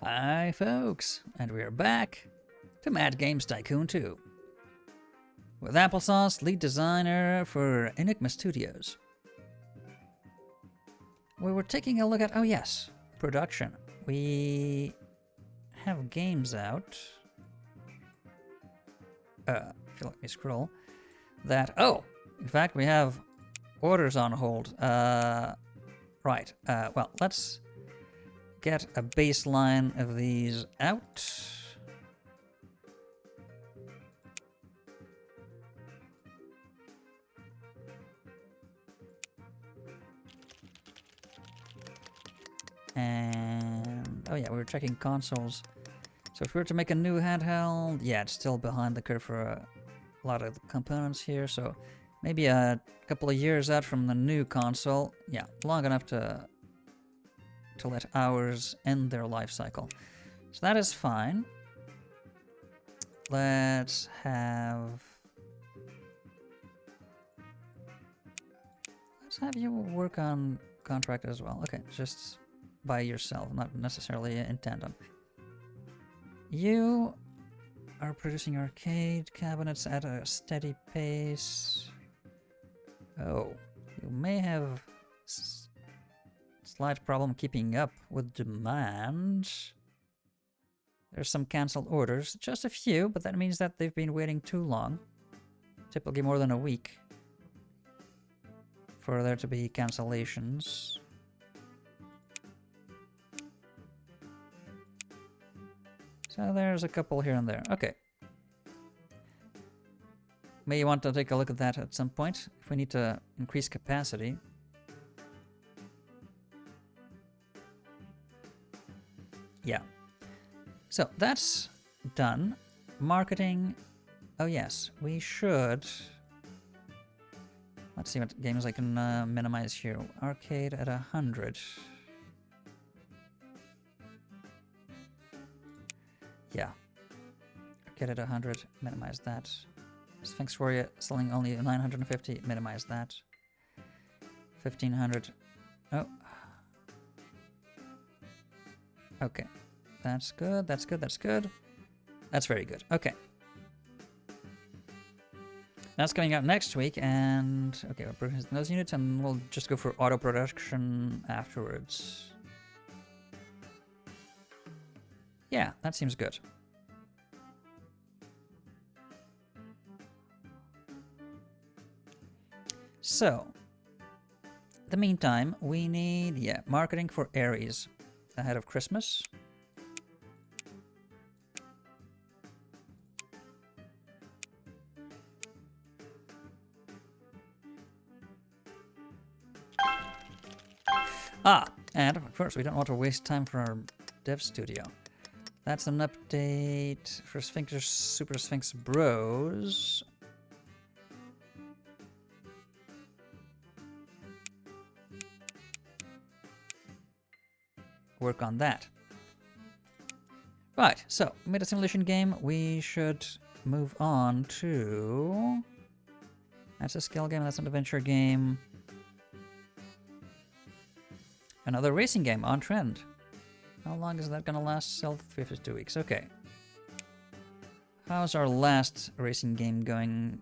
Hi folks, and we're back to Mad Games Tycoon 2 with Applesauce, lead designer for Enigma Studios. We were taking a look at, oh yes, production. We have games out. If you let me scroll, that, oh, in fact we have orders on hold. Right, well, let's get a baseline of these out. And, oh yeah, we were checking consoles. So if we were to make a new handheld, yeah, it's still behind the curve for a lot of the components here. So maybe a couple of years out from the new console. Yeah, long enough to let ours end their life cycle. So that is fine. Let's have you work on contract as well. Okay, just by yourself, not necessarily in tandem. You are producing arcade cabinets at a steady pace. Oh, you may have slight problem keeping up with demand. There's some cancelled orders, just a few, but that means that they've been waiting too long. Typically more than a week for there to be cancellations. So there's a couple here and there. Okay. May want to take a look at that at some point if we need to increase capacity. Yeah. So that's done. Marketing. Oh yes, we should. Let's see what games I can minimize here. Arcade at 100. Yeah. Arcade at 100. Minimize that. Sphinx Warrior selling only 950. Minimize that. 1500. Oh. Okay. That's good, that's good, that's good. That's very good. Okay. That's coming out next week, and okay, we're producing those units, and we'll just go for auto production afterwards. Yeah, that seems good. So, in the meantime, we need, yeah, marketing for Aries ahead of Christmas. Ah, and of course we don't want to waste time for our dev studio. That's an update for Sphinx Super Sphinx Bros. Work on that. Right, so we made a simulation game. We should move on to... That's a skill game, that's an adventure game. Another racing game on trend. How long is that gonna last? Still 52 weeks. Okay. How's our last racing game going?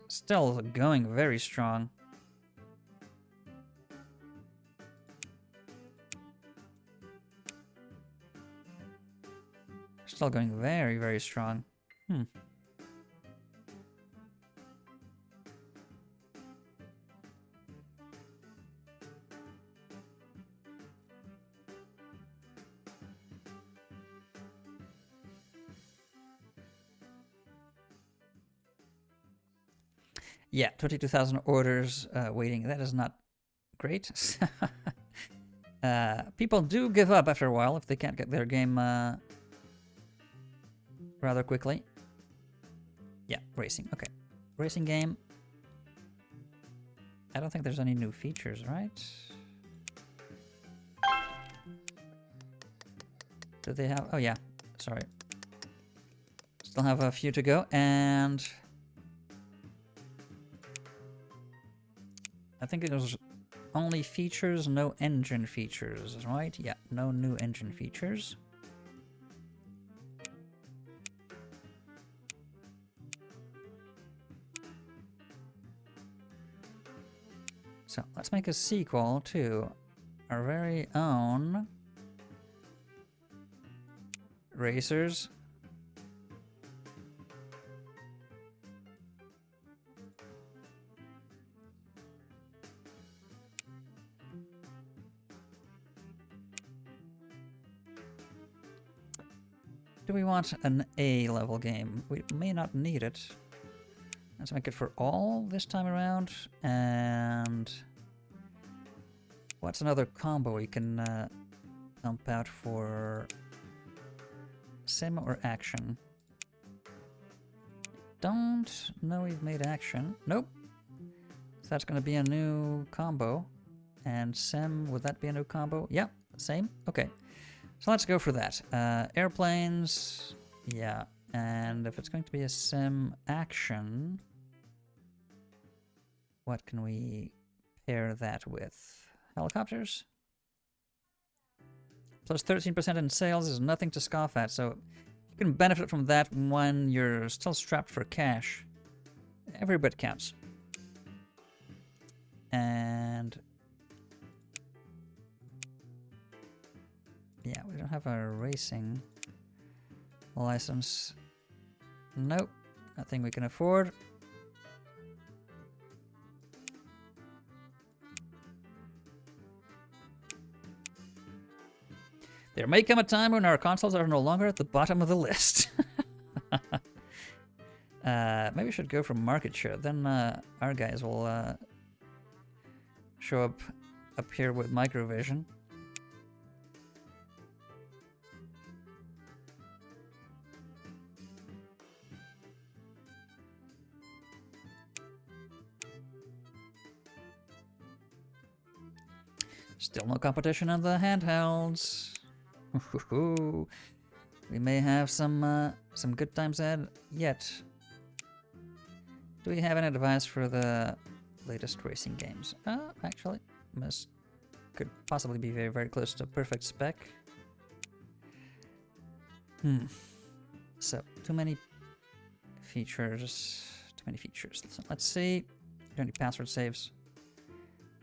Still going very strong. Still going very, very strong. Yeah, 22,000 orders waiting. That is not great. People do give up after a while if they can't get their game rather quickly. Yeah, racing. Okay. Racing game. I don't think there's any new features, right? Do they have... Oh, yeah. Sorry. Still have a few to go, and... I think it was only features, no engine features, right? Yeah, no new engine features. So let's make a sequel to our very own Racers. Do we want an A level game? We may not need it. Let's make it for all this time around. And what's another combo we can pump out for sim or action? Don't know we've made action. Nope. So that's going to be a new combo. And sim, would that be a new combo? Yep, same. Okay. So let's go for that. Airplanes, yeah. And if it's going to be a sim action, what can we pair that with? Helicopters? Plus 13% in sales is nothing to scoff at, so you can benefit from that when you're still strapped for cash. Every bit counts. And yeah, we don't have a racing license. Nope, nothing we can afford. There may come a time when our consoles are no longer at the bottom of the list. Maybe we should go for market share. Then our guys will show up here with microvision. Still no competition on the handhelds. We may have some good times ahead yet. Do we have any advice for the latest racing games? Actually, could possibly be very, very close to perfect spec. So too many features. So let's see. Do any password saves?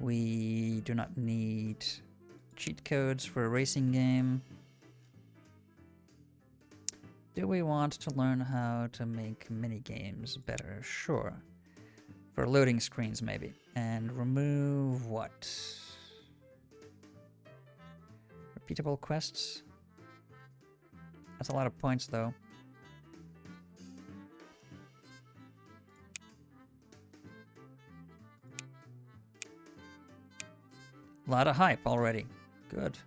We do not need cheat codes for a racing game. Do we want to learn how to make mini games better? Sure. For loading screens, maybe. And remove what? Repeatable quests? That's a lot of points, though. A lot of hype already. Good.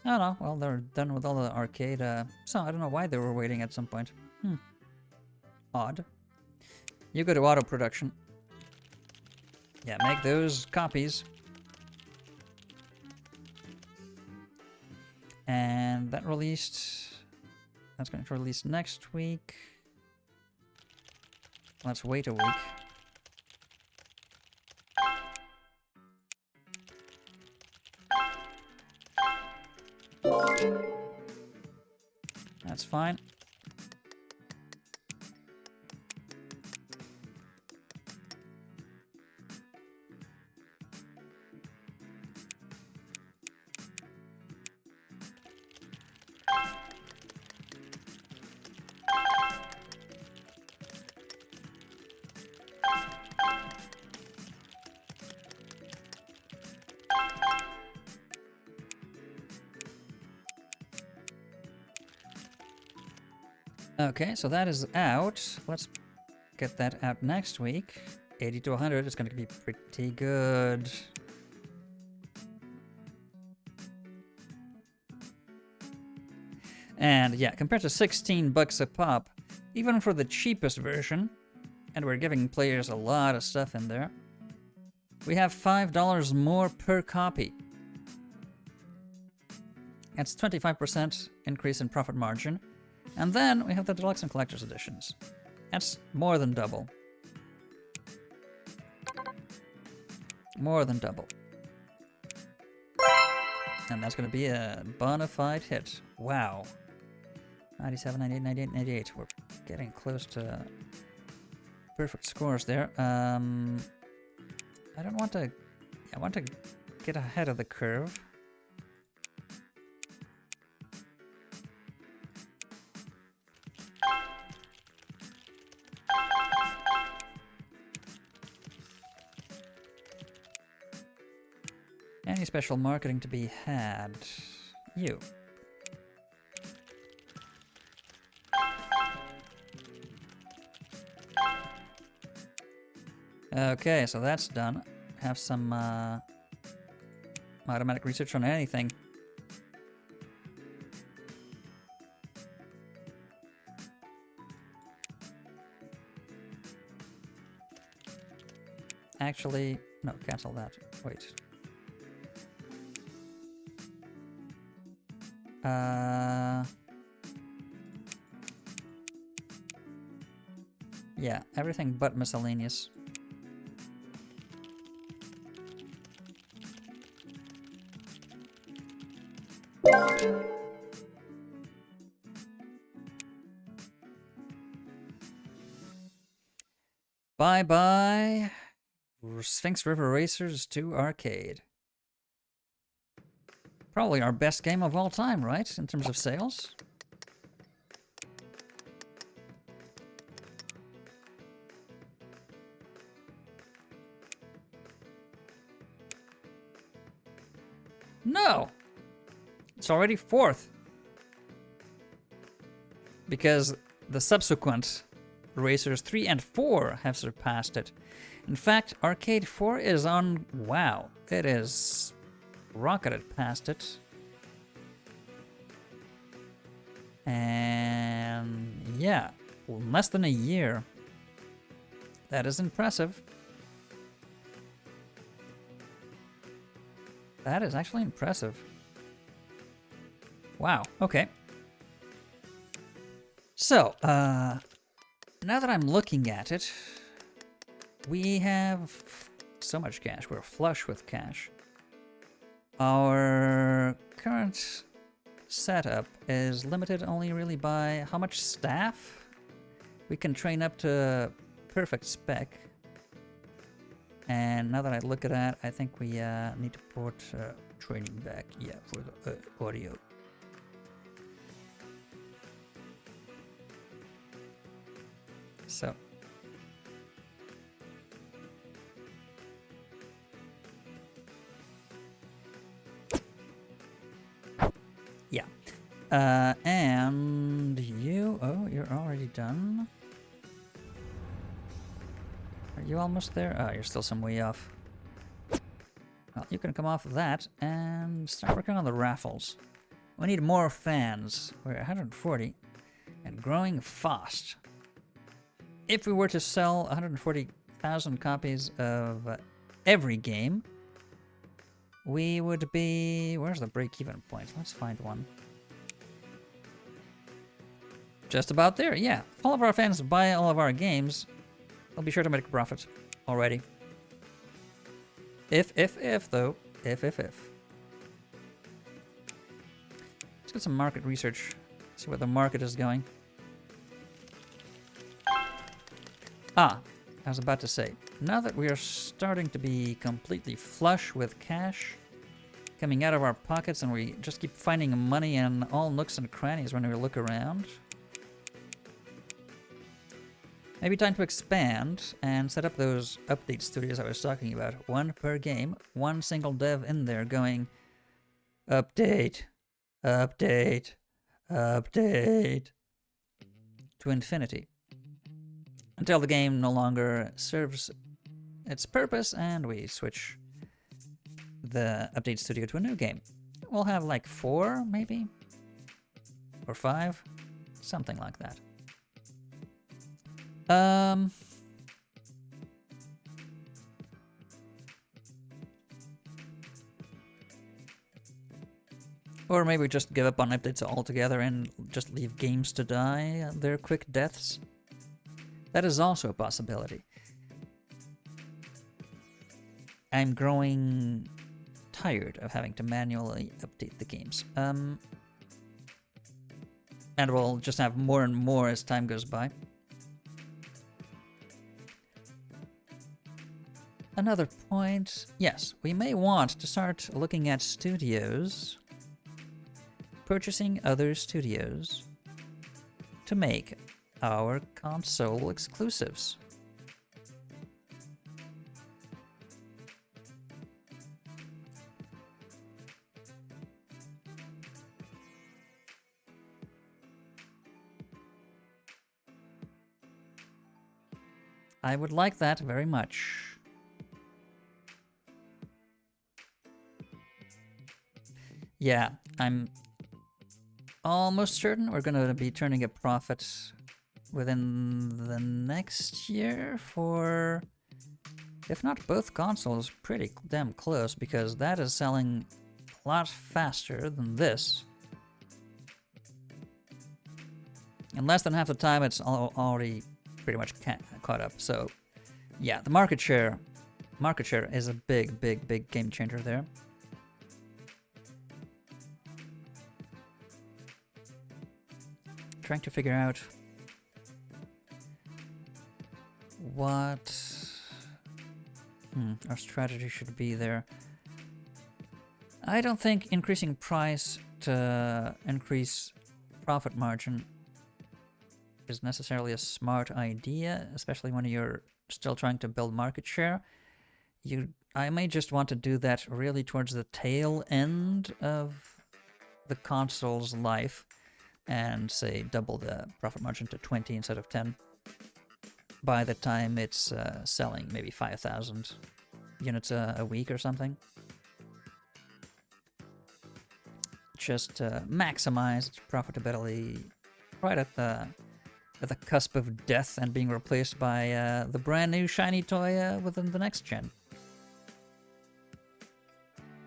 Oh no, well, they're done with all the arcade, so I don't know why they were waiting at some point. Odd. You go to auto production. Yeah, make those copies. And that released... That's going to release next week. Let's wait a week. That's fine. Okay, so that is out. Let's get that out next week. 80 to 100 is going to be pretty good. And yeah, compared to 16 bucks a pop, even for the cheapest version, and we're giving players a lot of stuff in there, we have $5 more per copy. That's 25% increase in profit margin. And then we have the deluxe and collector's editions. That's more than double. More than double. And that's going to be a bona fide hit. Wow. 97, 98, 98, 98. We're getting close to perfect scores there. I don't want to... I want to get ahead of the curve. Any special marketing to be had? You. Okay, so that's done. Have some automatic research on anything. Actually, no, cancel that. Wait. Yeah, everything but miscellaneous. Bye-bye, Sphinx River Racers 2 Arcade. Probably our best game of all time, right? In terms of sales. No! It's already 4th. Because the subsequent Racers 3 and 4 have surpassed it. In fact, Arcade 4 is on... Wow. It is rocketed past it. And yeah, well, less than a year. That is impressive. That is actually impressive. Wow, okay. So, now that I'm looking at it, we have so much cash. We're flush with cash. Our current setup is limited only really by how much staff we can train up to perfect spec. And now that I look at that, I think we need to put training back, yeah, for the audio. So. Yeah. And you, oh, you're already done. Are you almost there? Oh, you're still some way off. Well, you can come off of that and start working on the raffles. We need more fans. We're at 140 and growing fast. If we were to sell 140,000 copies of every game, we would be... Where's the break-even point? Let's find one. Just about there, yeah. If all of our fans buy all of our games, they'll be sure to make a profit already. If, though. If. Let's get some market research. See where the market is going. Ah, I was about to say, now that we are starting to be completely flush with cash coming out of our pockets and we just keep finding money in all nooks and crannies when we look around, maybe time to expand and set up those update studios I was talking about. One per game, one single dev in there going, update, update, update, to infinity. Until the game no longer serves its purpose and we switch the update studio to a new game. We'll have like 4, maybe? Or 5? Something like that. Or maybe just give up on updates altogether and just leave games to die their quick deaths. That is also a possibility. I'm growing tired of having to manually update the games. And we'll just have more and more as time goes by. Another point, yes, we may want to start looking at studios, purchasing other studios to make our console exclusives. I would like that very much. Yeah, I'm almost certain we're going to be turning a profit within the next year for, if not both consoles, pretty damn close, because that is selling a lot faster than this. In less than half the time, it's already pretty much caught up. So, yeah, the market share is a big game changer there. Trying to figure out what our strategy should be there. I don't think increasing price to increase profit margin is necessarily a smart idea, especially when you're still trying to build market share. I may just want to do that really towards the tail end of the console's life, and say double the profit margin to 20 instead of 10 by the time it's selling maybe 5,000 units a week or something. Just maximize its profitability right at the cusp of death and being replaced by the brand new shiny toy within the next gen.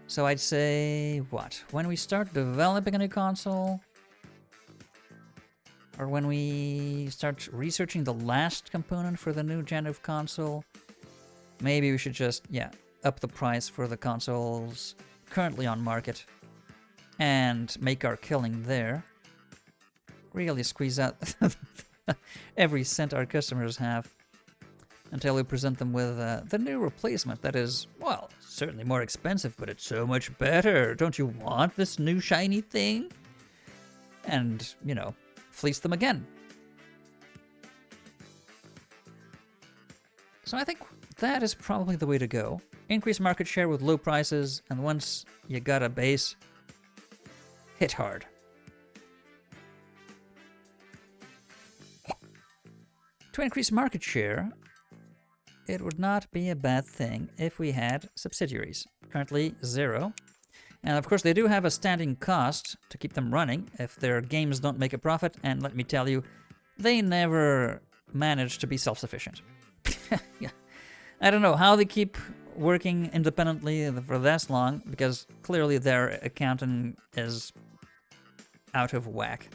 So I'd say, what? When we start developing a new console, or when we start researching the last component for the new gen of console, maybe we should just, up the price for the consoles currently on market and make our killing there. Really squeeze out every cent our customers have until we present them with the new replacement that is, well, certainly more expensive, but it's so much better. Don't you want this new shiny thing? And, fleece them again. So I think that is probably the way to go. Increase market share with low prices, and once you got a base, hit hard. To increase market share, it would not be a bad thing if we had subsidiaries. Currently 0. And of course, they do have a standing cost to keep them running if their games don't make a profit. And let me tell you, they never manage to be self-sufficient. Yeah. I don't know how they keep working independently for this long, because clearly their accounting is out of whack.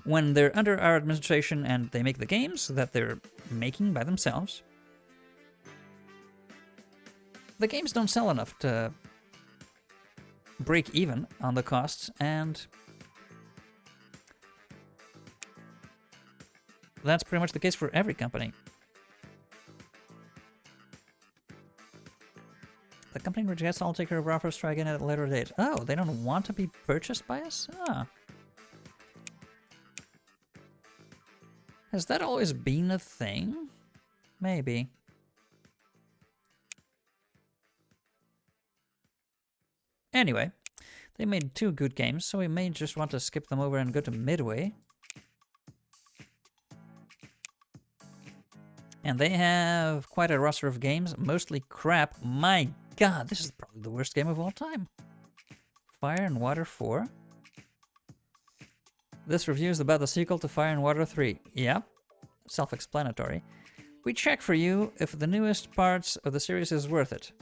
When they're under our administration and they make the games that they're making by themselves, the games don't sell enough to break even on the costs, and that's pretty much the case for every company. The company rejects all takeover offers, try again at a later date. Oh, they don't want to be purchased by us? Ah. Has that always been a thing? Maybe. Anyway, they made 2 good games, so we may just want to skip them over and go to Midway. And they have quite a roster of games, mostly crap. My god, this is probably the worst game of all time. Fire and Water 4. This review is about the sequel to Fire and Water 3. Yep, self-explanatory. We check for you if the newest parts of the series is worth it.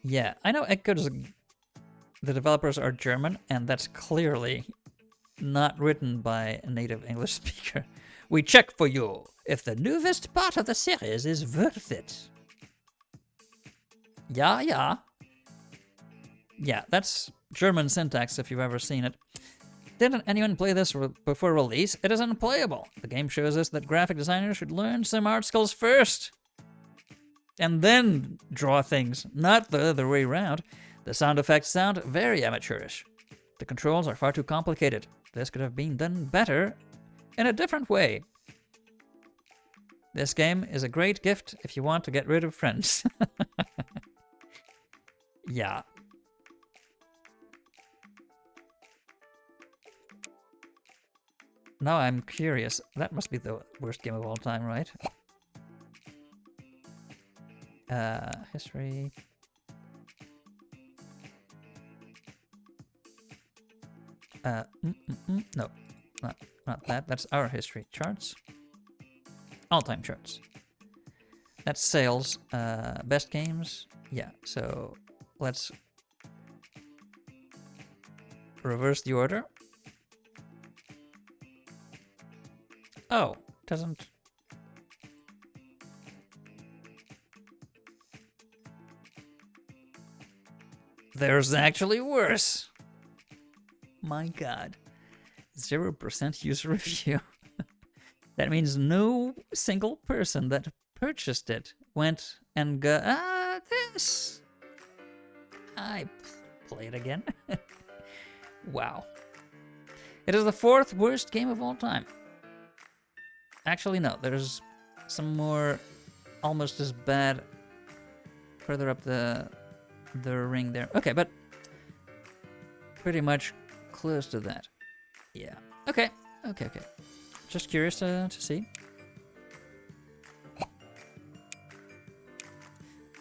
Yeah, I know the developers are German, and that's clearly not written by a native English speaker. We check for you if the newest part of the series is worth it. Yeah, yeah. Yeah, that's German syntax if you've ever seen it. Didn't anyone play this before release? It is unplayable. The game shows us that graphic designers should learn some art skills first. And then draw things, not the other way around. The sound effects sound very amateurish. The controls are far too complicated. This could have been done better in a different way. This game is a great gift if you want to get rid of friends. Yeah. Now I'm curious. That must be the worst game of all time, right? History. No, not that. That's our history. Charts. All-time charts. That's sales. Best games. Yeah, so let's reverse the order. Oh, doesn't... There's actually worse. My god. 0% user review. That means no single person that purchased it went and got, this. I play it again. Wow. It is the 4th worst game of all time. Actually, no, there's some more almost as bad further up the ring there. Okay, but pretty much close to that. Yeah. Okay. Just curious to see.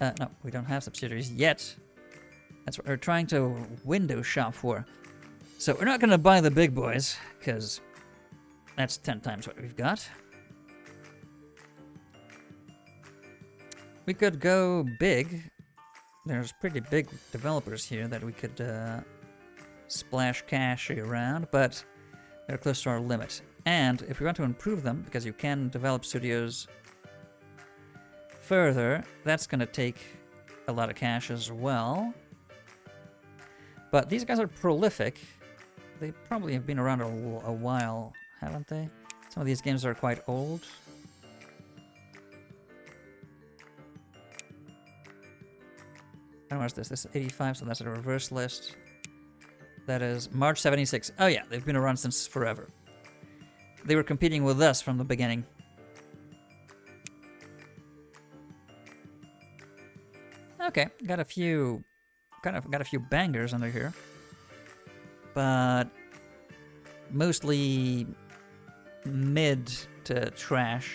No, we don't have subsidiaries yet. That's what we're trying to window shop for. So we're not going to buy the big boys, because that's 10 times what we've got. We could go big. There's pretty big developers here that we could splash cash around, but they're close to our limit. And if we want to improve them, because you can develop studios further, that's going to take a lot of cash as well. But these guys are prolific. They probably have been around a while, haven't they? Some of these games are quite old. And what's this? This is 85, so that's a reverse list. That is March 76. Oh yeah, they've been around since forever. They were competing with us from the beginning. Okay, got a few bangers under here. But mostly mid to trash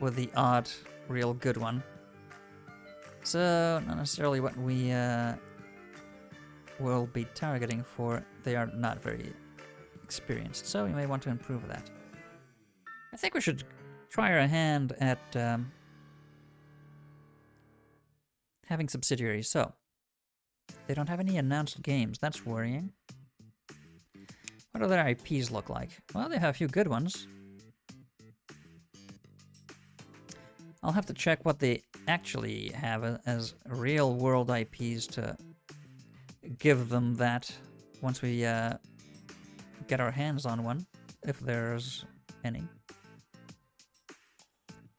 with the odd real good one. So not necessarily what we will be targeting for. They are not very experienced, so we may want to improve that. I think we should try our hand at having subsidiaries. So they don't have any announced games. That's worrying. What do their IPs look like? Well, they have a few good ones. I'll have to check what they actually have as real-world IPs to give them that once we get our hands on one, if there's any.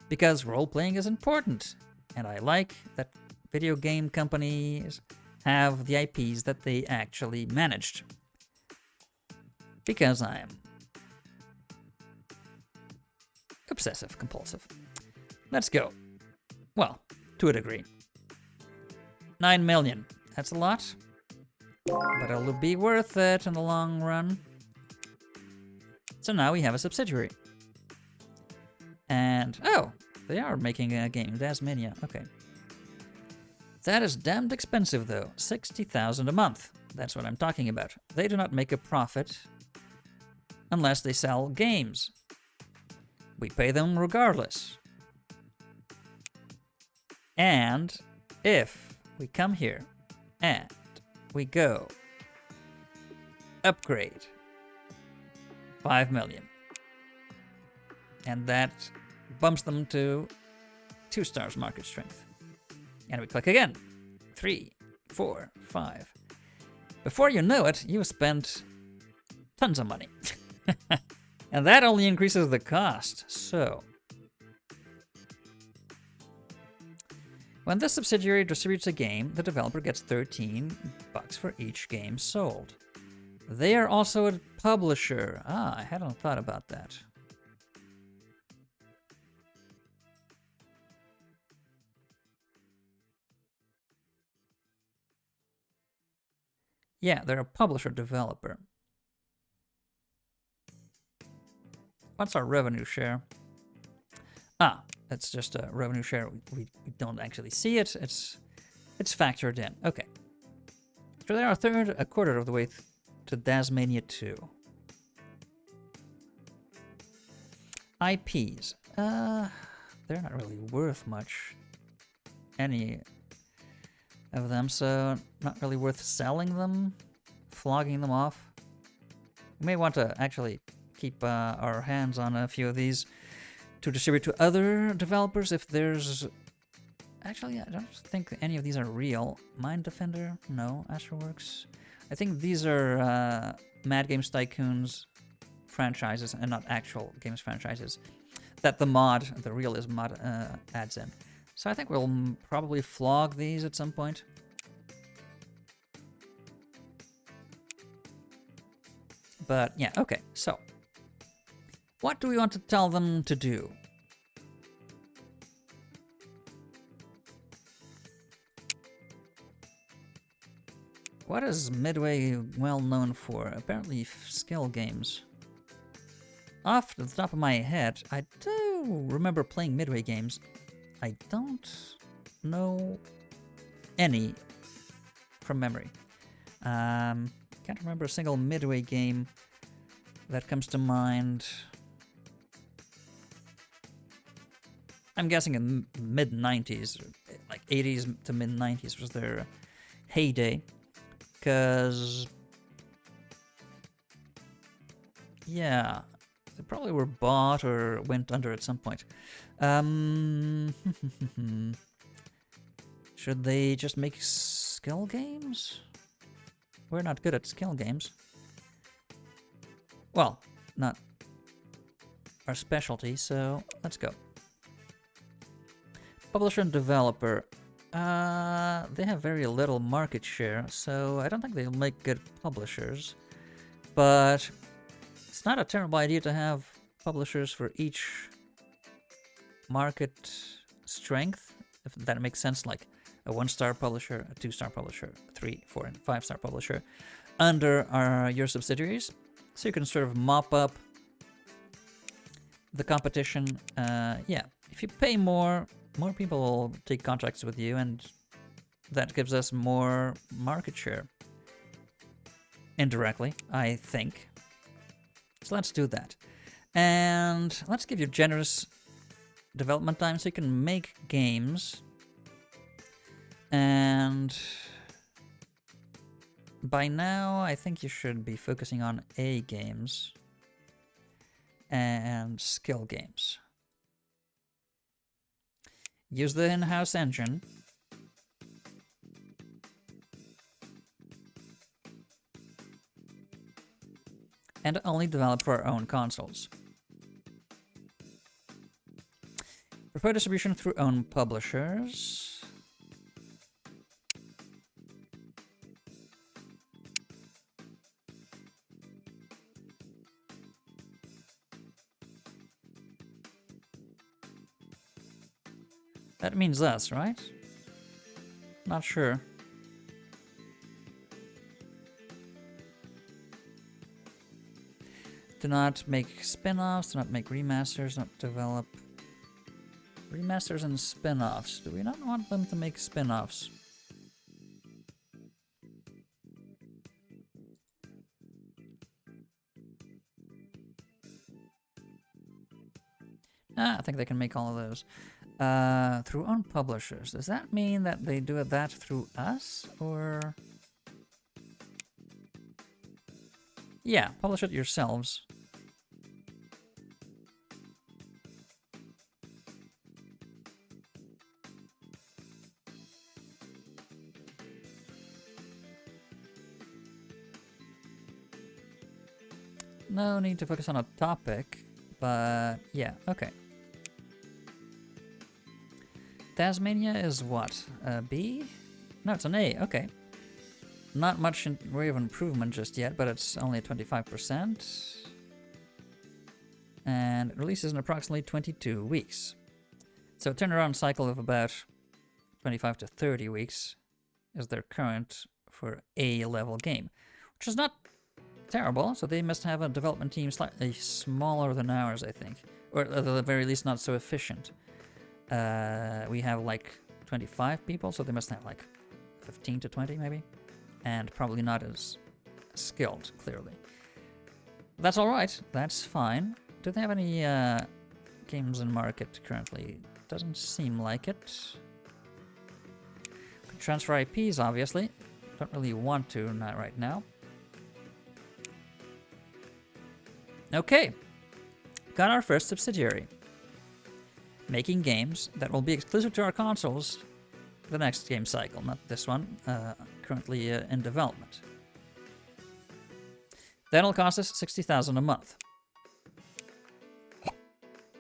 Because role-playing is important, and I like that video game companies have the IPs that they actually managed. Because I'm obsessive compulsive. Let's go. Well, to a degree. 9 million. That's a lot. But it'll be worth it in the long run. So now we have a subsidiary. And, oh, they are making a game. Dasmania. Okay. That is damned expensive, though. 60,000 a month. That's what I'm talking about. They do not make a profit unless they sell games. We pay them regardless. And if we come here and we go upgrade 5 million, and that bumps them to 2 stars market strength. And we click again. 3, 4, 5. Before you know it, you've spent tons of money. And that only increases the cost. So, when the subsidiary distributes a game, the developer gets $13 for each game sold. They are also a publisher. Ah, I hadn't thought about that. Yeah, they're a publisher developer. What's our revenue share? Ah, that's just a revenue share. We don't actually see it. It's factored in. Okay. So they are a quarter of the way to Dasmania 2. IPs. They're not really worth much. Any of them, so not really worth selling them, flogging them off. We may want to actually keep our hands on a few of these to distribute to other developers if there's... Actually, I don't think any of these are real. Mind Defender? No. Astroworks? I think these are Mad Games Tycoon's franchises and not actual games franchises that the Realism mod adds in. So I think we'll probably flog these at some point. But yeah, okay, so what do we want to tell them to do? What is Midway well known for? Apparently skill games. Off the top of my head, I do remember playing Midway games. I don't know any from memory. Can't remember a single Midway game that comes to mind. I'm guessing in mid-90s, like 80s to mid-90s was their heyday. Because, yeah, they probably were bought or went under at some point. Should they just make skill games? We're not good at skill games. Well, not our specialty, so let's go. Publisher and developer. They have very little market share, so I don't think they'll make good publishers. But it's not a terrible idea to have publishers for each market strength, if that makes sense, like a 1-star publisher, a 2-star publisher, a 3, 4, and 5-star publisher under your subsidiaries. So you can sort of mop up the competition. Yeah, if you pay more people will take contracts with you, and that gives us more market share. Indirectly, I think. So let's do that. And let's give you generous development time so you can make games. And by now, I think you should be focusing on A games and skill games. Use the in-house engine. And only develop for our own consoles. Prefer distribution through own publishers. That means us, right? Not sure. Do not make spin-offs, do not make remasters, not develop remasters and spin-offs. Do we not want them to make spin-offs? I think they can make all of those. Through own publishers. Does that mean that they do that through us, or...? Yeah, publish it yourselves. no need to focus on a topic, but yeah, okay. Tasmania is what? A B? No, it's an A, okay. Not much in way of improvement just yet, but it's only at 25%. And it releases in approximately 22 weeks. So a turnaround cycle of about 25 to 30 weeks is their current for a level game, which is not terrible. So they must have a development team slightly smaller than ours, I think, or at the very least not so efficient. We have like 25 people, so they must have like 15 to 20 maybe, and probably not as skilled, clearly. That's all right. That's fine. Do they have any games in market currently? Doesn't seem like it. Could transfer IPs, obviously. Don't really want to, not right now. Okay. Got our first subsidiary. Making games that will be exclusive to our consoles the next game cycle, not this one, currently in development. That'll cost us $60,000 a month.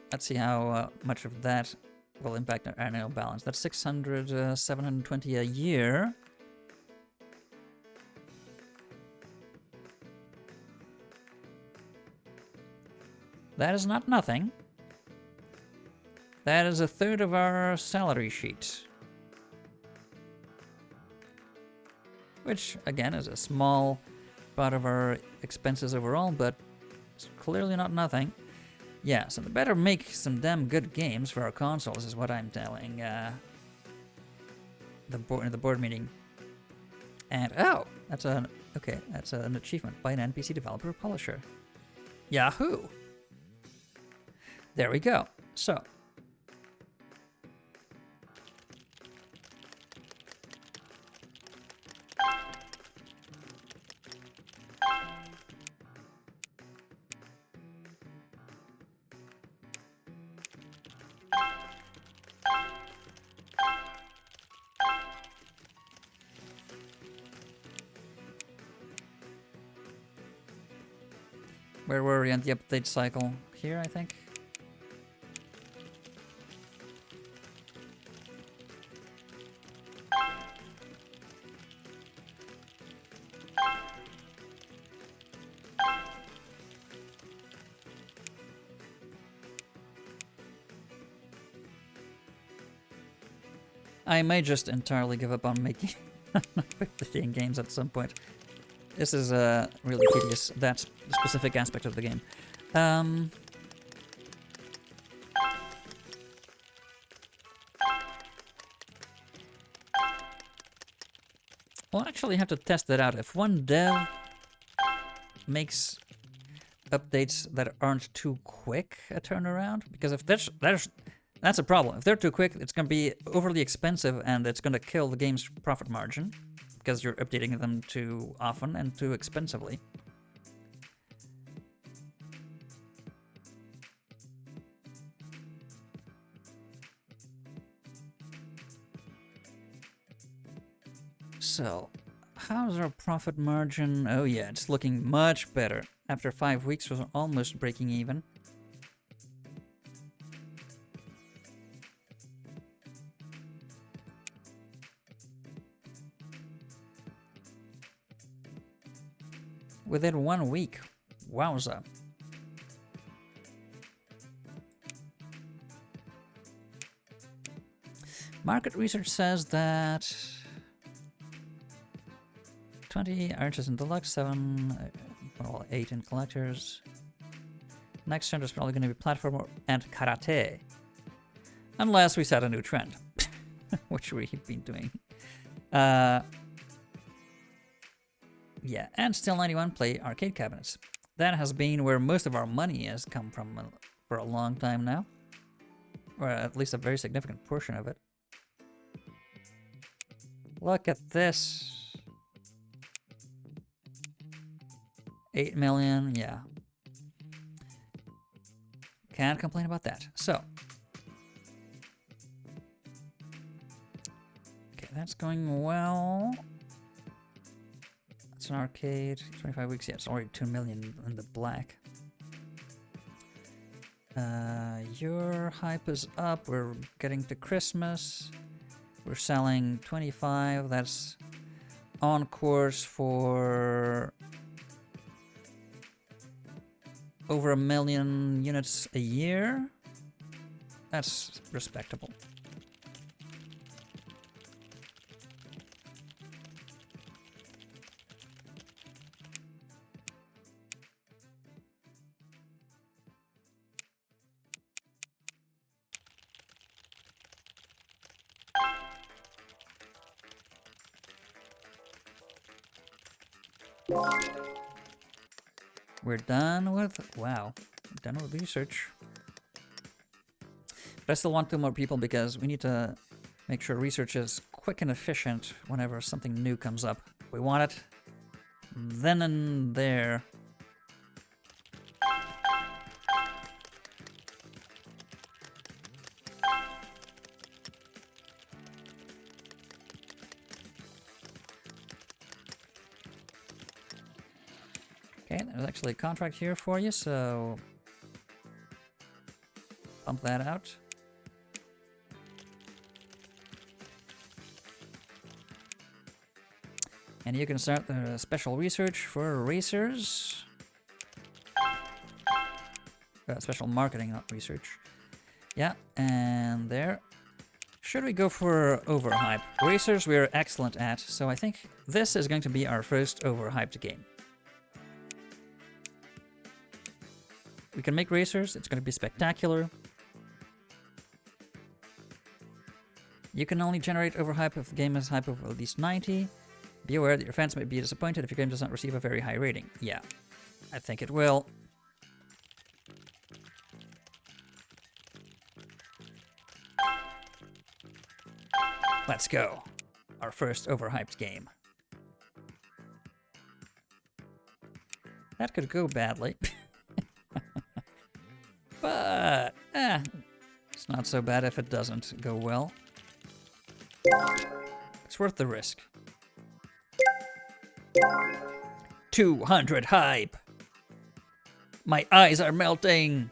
Let's see how much of that will impact our annual balance. That's 600, 720 a year. That is not nothing. That is a third of our salary sheet. Which, again, is a small part of our expenses overall, but it's clearly not nothing. Yeah, so they better make some damn good games for our consoles, is what I'm telling the board meeting. And oh, that's an achievement by an NPC developer or publisher. Yahoo! There we go. So. Where were we on the update cycle? Here, I think. I may just entirely give up on making updating games at some point. This is really tedious, that specific aspect of the game. We'll actually have to test that out. If one dev makes updates that aren't too quick a turnaround, because if that's a problem. If they're too quick, it's going to be overly expensive and it's going to kill the game's profit margin because you're updating them too often and too expensively. So, how's our profit margin? Oh yeah, it's looking much better. After 5 weeks, we're almost breaking even. Within 1 week. Wowza. Market research says that 20 arches in deluxe, 8 in collectors. Next trend is probably going to be platform and karate. Unless we set a new trend, which we've been doing. Yeah, and still 91 play arcade cabinets. That has been where most of our money has come from for a long time now. Or at least a very significant portion of it. Look at this. 8 million, yeah. Can't complain about that. So. Okay, that's going well. Let's It's an arcade. 25 weeks. Yeah, it's already 2 million in the black. Your hype is up. We're getting to Christmas. We're selling 25. That's on course for over 1 million units a year. That's respectable. We're done with... Wow. We're done with research. But I still want 2 more people because we need to make sure research is quick and efficient whenever something new comes up. We want it then and there. Okay, there's actually a contract here for you, so pump that out. And you can start the special research for racers. Special marketing, not research. Yeah, and there. Should we go for overhype? Racers we're excellent at, so I think this is going to be our first overhyped game. We can make racers, it's going to be spectacular. You can only generate overhype if the game has hype of at least 90. Be aware that your fans may be disappointed if your game does not receive a very high rating. Yeah, I think it will. Let's go. Our first overhyped game. That could go badly. But, it's not so bad if it doesn't go well. It's worth the risk. 200 hype! My eyes are melting!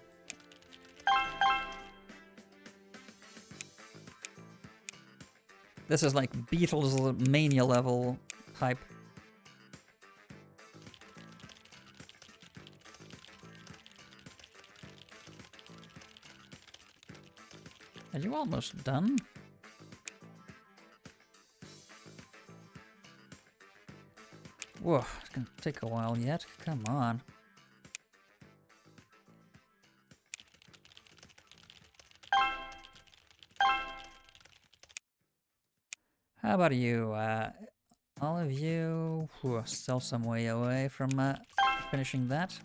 This is like Beatles mania level hype. Are you almost done? Whoa, it's gonna take a while yet. Come on. How about you? All of you still some way away from finishing that.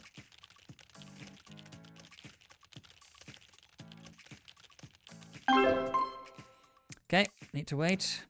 Okay, need to wait.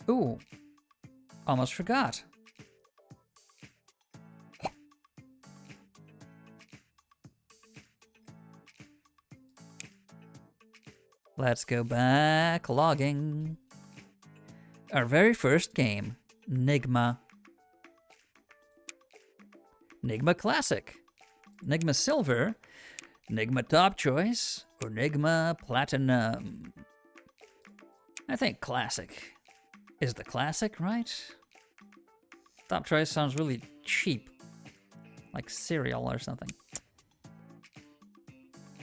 Ooh, almost forgot. Let's go back logging. Our very first game, Nigma. Nigma Classic, Nigma Silver, Nigma Top Choice, or Nigma Platinum. I think Classic is the classic, right? Top Choice sounds really cheap, like cereal or something.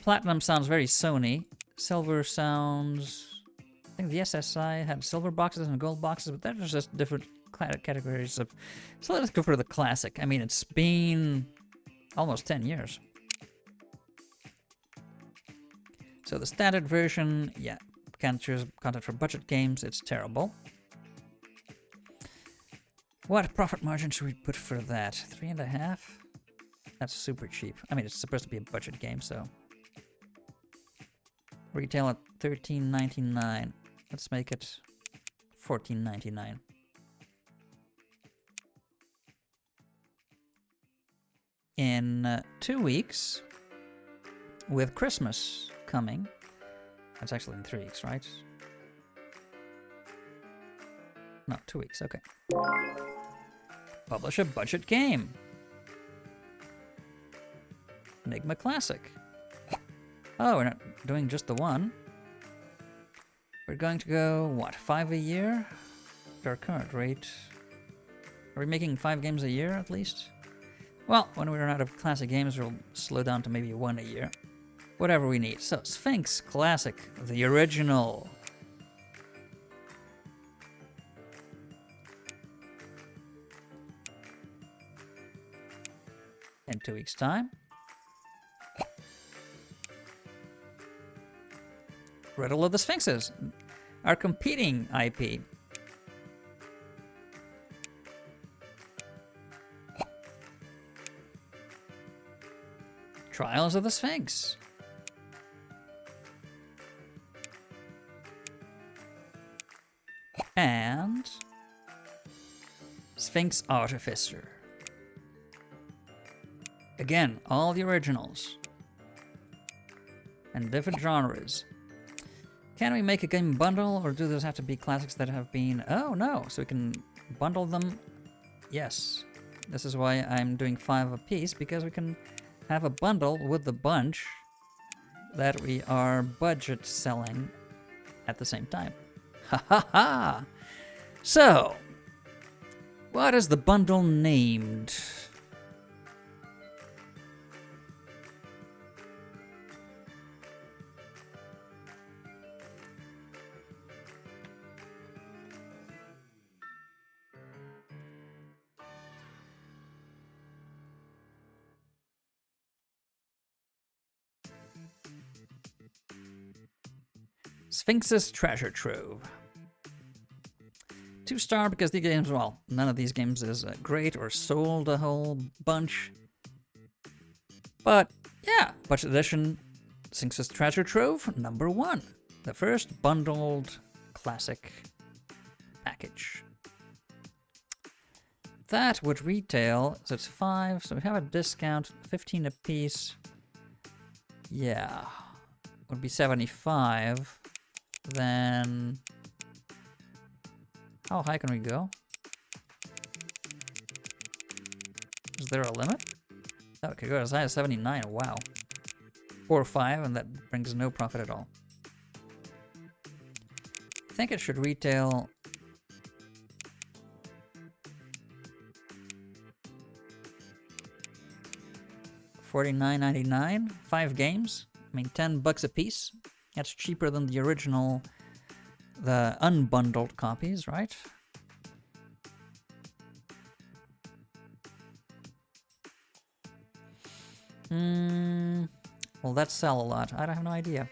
Platinum sounds very Sony. Silver sounds... I think the SSI had silver boxes and gold boxes, but that was just different categories of... So let's go for the classic. I mean, it's been almost 10 years. So the standard version, yeah, can't choose content for budget games. It's terrible. What profit margin should we put for that? 3.5? That's super cheap. I mean, it's supposed to be a budget game, so. Retail at $13.99. Let's make it $14.99. In 2 weeks, with Christmas coming, that's actually in 3 weeks, right? No, 2 weeks, okay. Publish a budget game. Enigma Classic. Oh, we're not doing just the one. We're going to go, what, 5 a year? At our current rate. Are we making 5 games a year, at least? Well, when we run out of classic games, we'll slow down to maybe 1 a year. Whatever we need. So, Sphinx Classic, the original. In 2 weeks' time. Riddle of the Sphinxes, our competing IP. Trials of the Sphinx. And Sphinx Artificer. Again, all the originals. And different genres. Can we make a game bundle, or do those have to be classics that have been... Oh, no, so we can bundle them. Yes. This is why I'm doing 5 a piece, because we can have a bundle with the bunch that we are budget selling at the same time. Ha ha ha! So, what is the bundle named? Sphinx's Treasure Trove. 2-star because the games, well, none of these games is great or sold a whole bunch. But, yeah, budget edition, Sphinx's Treasure Trove, number 1. The first bundled classic package. That would retail, so it's 5, so we have a discount, 15 a piece. Yeah, would be 75. Then, how high can we go? Is there a limit? Oh, it could go as high as 79, wow. Or 5, and that brings no profit at all. I think it should retail... $49.99, 5 games. I mean, $10 a piece. That's cheaper than the original, the unbundled copies, right? Will that sell a lot? I have no idea.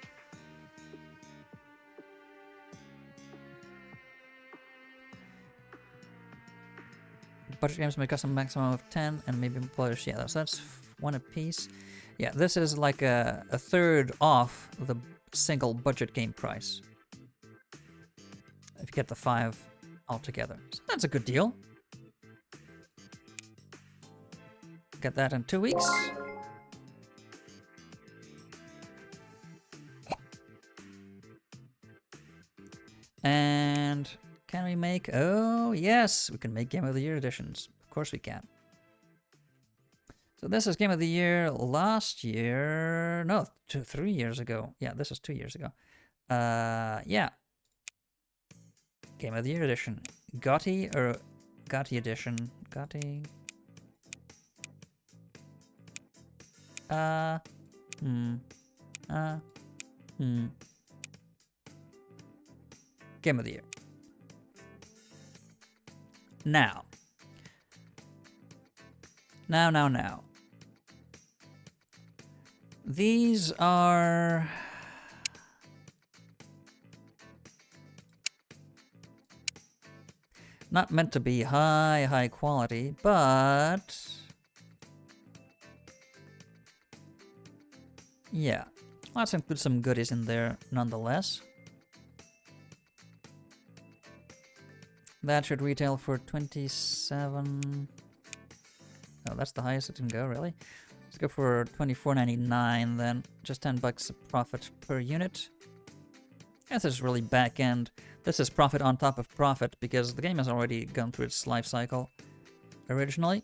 Budget games may cost a maximum of 10 and maybe players. Yeah, so that's 1 a piece. Yeah, this is like a third off the single budget game price. If you get the 5 altogether. So that's a good deal. Get that in 2 weeks. And can we make... Oh, yes! We can make Game of the Year editions. Of course we can. So this is Game of the Year last year. No, 3 years ago. Yeah, this is 2 years ago. Yeah. Game of the Year edition. Gotti or Gotti edition? Gotti. Game of the Year. Now. These are Not meant to be high quality, but yeah, let's include some goodies in there nonetheless. That should retail for 27. Oh, that's the highest it can go, really? Let's go for 24.99 then. Just 10 bucks profit per unit. This is really back end. This is profit on top of profit because the game has already gone through its life cycle originally.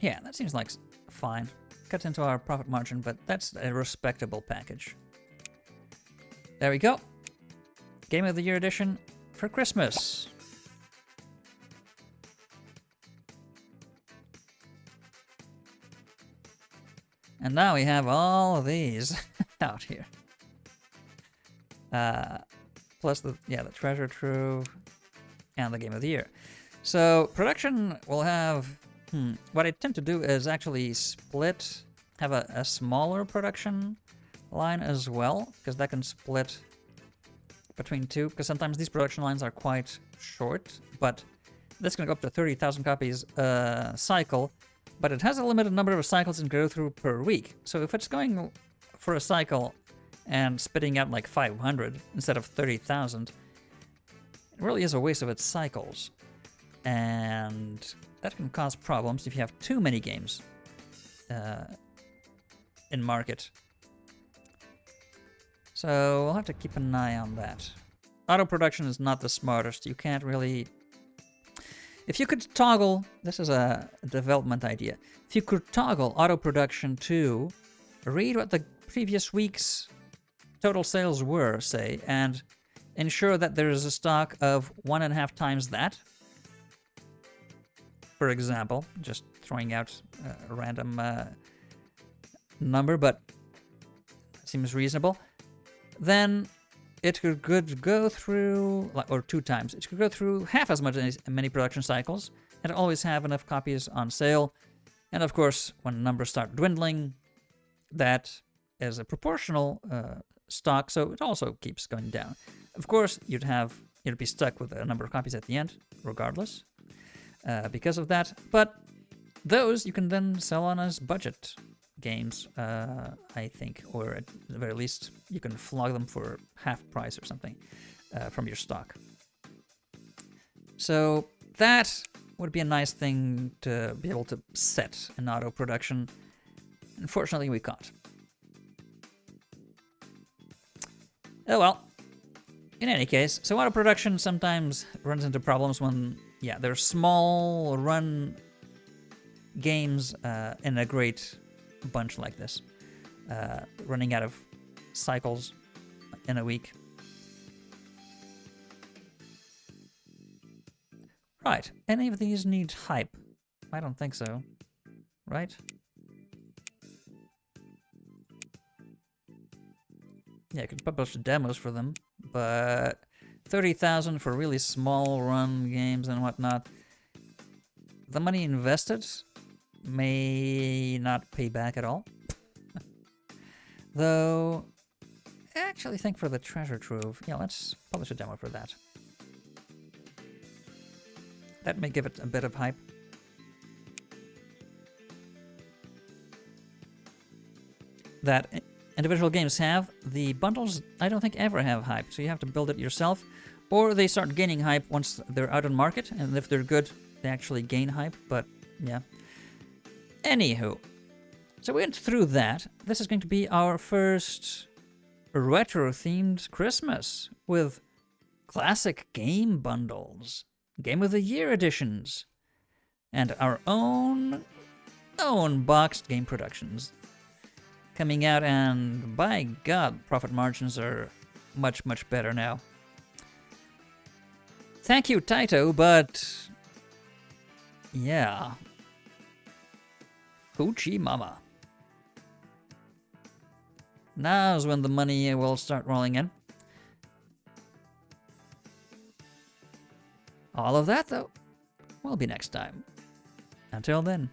Yeah, that seems like fine. Cuts into our profit margin, but that's a respectable package. There we go. Game of the Year edition for Christmas. And now we have all of these out here. Plus the treasure trove and the Game of the Year. So production will have, what I tend to do is actually have a smaller production line as well, because that can split between two, because sometimes these production lines are quite short, but this can go up to 30,000 copies a cycle, but it has a limited number of cycles it can go through per week. So if it's going for a cycle and spitting out like 500 instead of 30,000, it really is a waste of its cycles. And that can cause problems if you have too many games in market. So we'll have to keep an eye on that. Auto production is not the smartest. You can't really... If you could toggle... This is a development idea. If you could toggle auto production to read what the previous week's total sales were, say, and ensure that there is a stock of 1.5 times that, for example, just throwing out a random number, but it seems reasonable, then it could go through, or 2 times, it could go through half as many production cycles and always have enough copies on sale. And of course, when numbers start dwindling, that is a proportional stock, so it also keeps going down. Of course, you'd be stuck with a number of copies at the end, regardless, because of that. But those you can then sell on as budget games, I think, or at the very least, you can flog them for half price or something from your stock. So that would be a nice thing to be able to set in auto production. Unfortunately, we can't. Oh well. In any case, so auto production sometimes runs into problems when, there's small run games in a great bunch like this, running out of cycles in a week. Right, any of these need hype? I don't think so, right? Yeah, you could publish demos for them, but 30,000 for really small run games and whatnot, the money invested may not pay back at all. Though, I actually think for the treasure trove, let's publish a demo for that. That may give it a bit of hype. That individual games have. The bundles, I don't think, ever have hype, so you have to build it yourself, or they start gaining hype once they're out on market, and if they're good, they actually gain hype, but yeah. Anywho, so we went through that. This is going to be our first retro-themed Christmas with classic game bundles, Game of the Year editions, and our own boxed game productions coming out, and by God, profit margins are much, much better now. Thank you, Taito, but yeah. Hoochie mama. Now's when the money will start rolling in. All of that, though, will be next time. Until then.